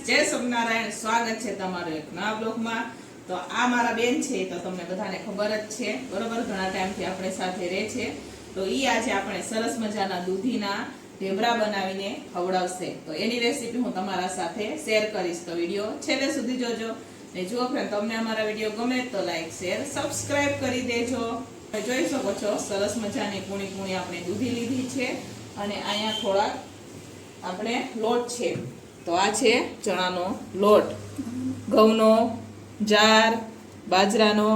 जय स्वामिनारायण। स्वागत है तमारो एक नवा ब्लॉगમાં। तो आ मारा बेन छे तो તમને બધાને ખબર જ છે બરોબર, ઘણા ટાઈમથી આપણે સાથે રહે છે। તો ઈ આજે આપણે સરસ મજાના દૂધીના ઢેબરા બનાવીને ખવડાવશે। તો એની રેસીપી હું તમારા સાથે શેર કરીશ, તો વિડિયો છેલ્લે સુધી જોજો। ને જો ફ્રેન્ડ તમને અમારા વિડિયો ગમે તો લાઈક શેર સબસ્ક્રાઇબ કરી દેજો। જોઈ શકો છો સરસ મજાની કૂણી કૂણી આપણે દૂધી લીધી છે અને અહીંયા થોડા આપણે લોટ છે। तो आ छे चणानो लोट, घऊनो, जार, बाजरानो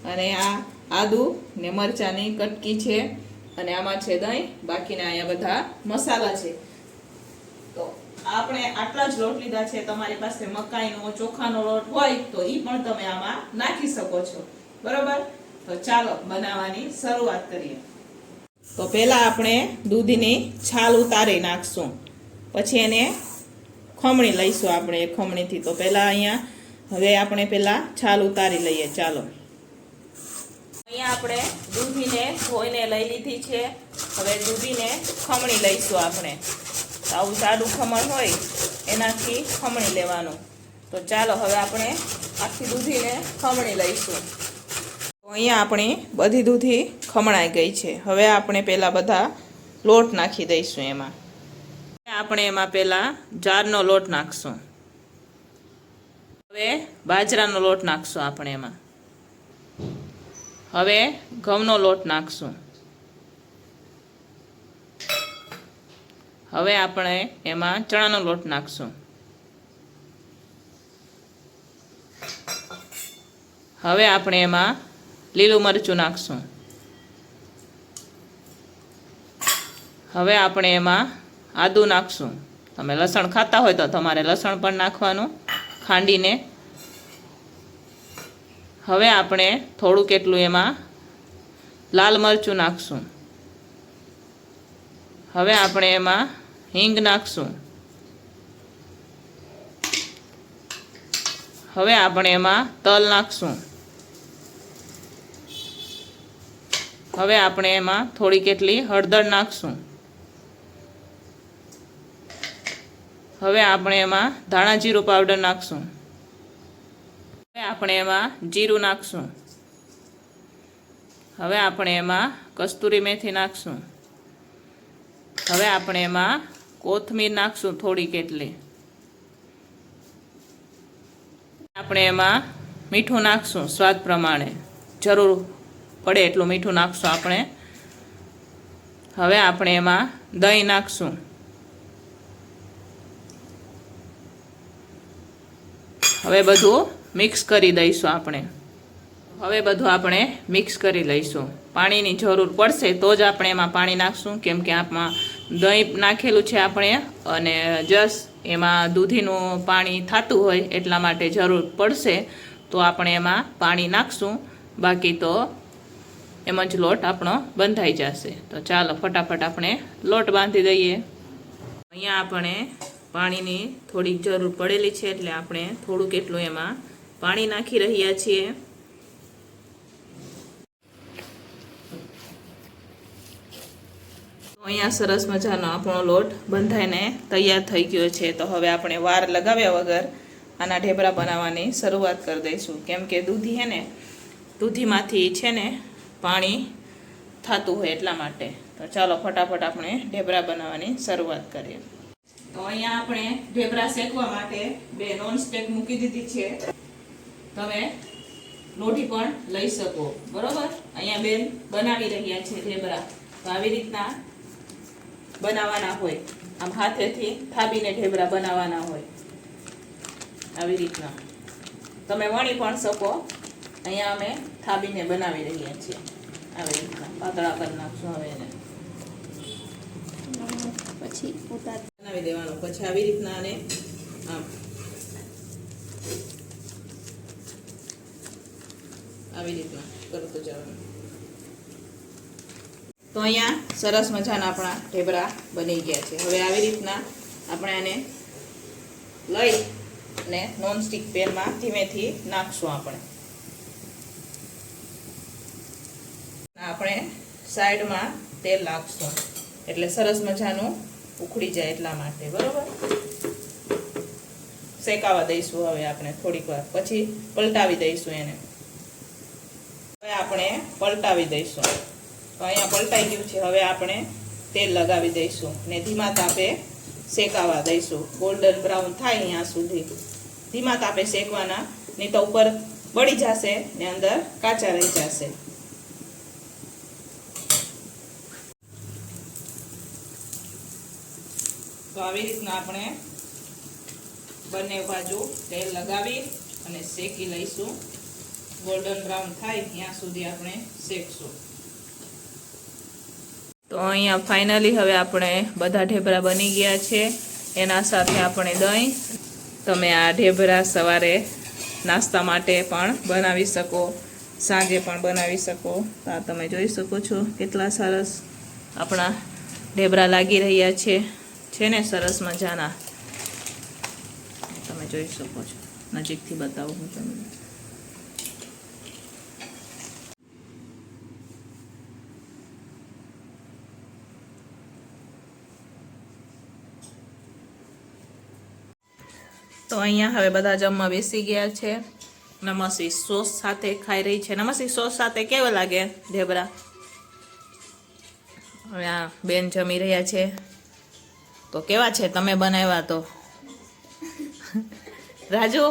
अने आ आदू ने मरचानी कटकी छे अने आमां छे दही, बाकीना अहींया बधा मसाला छे। तो आपणे आटला ज लोट लीधा छे। तमारी पासे मकाईनो चोखानो लोट होय तो ई पण तमे आमां नाखी शको छो बरोबर। तो चालो बनाववानी शरूआत करीए। तो पहेला आपणे दूधनी छाल उतारी नाखशुं, पछी एने खमणी लईशुं आपणे खमणीथी। तो पहेला अहींया हवे आपणे पहेला छाल उतारी लईए। चालो अहींया आपणे दूधीने धोईने लई लीधी छे। हवे दूधीने खमणी लईशुं आपणे। आवुं जाडुं खमण होय एनाथी खमणी लेवानुं। तो चालो हवे आपणे आखी दूधीने खमणी लईशुं। तो अहींया आपणी बधी दूधी खमणाई गई छे। हवे आपणे पहेला बधा लोट नाखी दईशुं। एमां આપણે એમાં પહેલા જારનો લોટ નાખશું। હવે બાજરાનો લોટ નાખશું આપણે એમાં। હવે ઘઉંનો લોટ નાખશું। હવે આપણે એમાં ચણાનો લોટ નાખશું। હવે આપણે એમાં લીલું મરચું નાખશું। હવે આપણે એમાં आदू नाखशुं। तमे लसण खाता होय तो तमारे लसण पण नाखवानुं खांडीने। हवे आपणे थोड़ुं केटलुं एमां लाल मरचुं नाखशुं। हवे आपणे एमां हींग नाखशुं। हवे आपणे एमां तल नाखशुं। हवे आपणे एमां थोड़ी केटली हळदर नाखशुं। हवे आपणे एमां धाणा जीरु पाउडर नाखशुं। हवे आपणे एमां जीरु नाखशुं। हवे आपणे एमां कस्तूरी मेथी नाखशुं। हवे आपणे एमां कोथमीर नाखशुं थोड़ी केटली। आपणे एमां मीठुं नाखशुं स्वाद प्रमाणे, जरूर पड़े एटलुं मीठुं नाखशुं आपणे। हवे आपणे एमां दही नाखशुं। हवे बधुं मिक्स करी दईशुं आपणे। हवे बधुं आपणे मिक्स करी लईशुं। पाणीनी जरूर पड़शे तो ज आपणे एमां पाणी नाखशुं, केम के आमां दही नाखेलुं छे आपणे अने जस्ट एमां दूधीनुं पाणी थातुं होय एटला माटे जरूर पड़शे तो आपणे एमां पाणी नाखशुं। बाकी तो एम ज लोट आपणो बंधाई जशे। तो चालो फटाफट आपणे लोट बांधी दईए। अहींया आपणे पाणीनी थोड़ी जरूर पड़ेली छे एटले आपणे थोड़ुं केटलुं एमां पाणी नाखी रह्या छीए। तो अहींया सरस मजानो आपणो लोट बंधाईने तैयार थई गयो छे। तो हवे आपणे वार लगाव्या वगर आना ढेबरा बनाववानी शरूआत कर दईशुं, केम के दूधी है ने दूधीमांथी छे ने पाणी थातुं होय एटला माटे। तो चालो फटाफट आपणे ढेबरा बनाववानी शरूआत करीए। तो अहींया आपणे ढेबरा शेकवा माटे बे नॉन स्टिक मूकी दीधी छे। तमे लोटी पण लई शको बरोबर। अहींया बेन बनावी रह्या छे ढेबरा। तो आवी रीतना बनाववाना होय, आम हाथेथी थाबीने ढेबरा बनाववाना होय आवी रीतना। तमे वणी पण शको। अहींया अमे थाबीने बनावी रह्या छीए आवी रीतना। पातळा कर नाखशुं हवे एने, પછી ઉતાર બનાવી દેવાનો। પછી આવી રીતના આને આમ આવી રીતના કરતો જવાનું। તો અહીંયા સરસ મજાના આપણા ઢેબરા બની ગયા છે। હવે આવી રીતના આપણે આને લઈ અને નોન સ્ટિક પેનમાં ધીમેથી નાખશું આપણે। આપણે સાઈડમાં તેલ નાખશું એટલે સરસ મજાનું ઉખડી જાય એટલા માટે બરોબર। શેકાવા દઈશું હવે આપણે થોડીક વાર, પછી પલટાવી દઈશું એને. હવે આપણે પલટાવી દઈશું. તો અહીંયા પલટાઈ ગયું છે. હવે આપણે તેલ લગાવી દઈશું ને ધીમા તાપે શેકાવા દઈશું. ગોલ્ડન બ્રાઉન થાય ત્યાં સુધી ધીમા તાપે શેકવાના, નહીં તો ઉપર બળી જશે ને અંદર કાચા રહી જશે. તો આવી રીતના આપણે બંને બાજુ તેલ લગાવી અને શેકી લઈશું. ગોલ્ડન બ્રાઉન થાય ત્યાં સુધી આપણે શેકશું. તો અહીંયા ફાઇનલી હવે આપણે બધા ઢેબરા બની ગયા છે. એના સાથે આપણે દહીં. તમે આ ઢેબરા સવારે નાસ્તા માટે પણ બનાવી શકો, સાંજે પણ બનાવી શકો. તો આ તમે જોઈ શકો છો કેટલા સરસ આપણા ઢેબરા લાગી રહ્યા છે ને સરસ મજાના. તમે જોઈ શકો છો, નજીકથી બતાવું હું તમને. તો અહીંયા હવે બધા જમવા બેસી ગયા છે. નમસી સોસ સાથે ખાઈ રહી છે. નમસી સોસ સાથે કેવા લાગે ઢેબરા? હવે આ બેન જમી રહ્યા છે. તો કેવા છે? તમે બનાવ્યા તો રાજુ?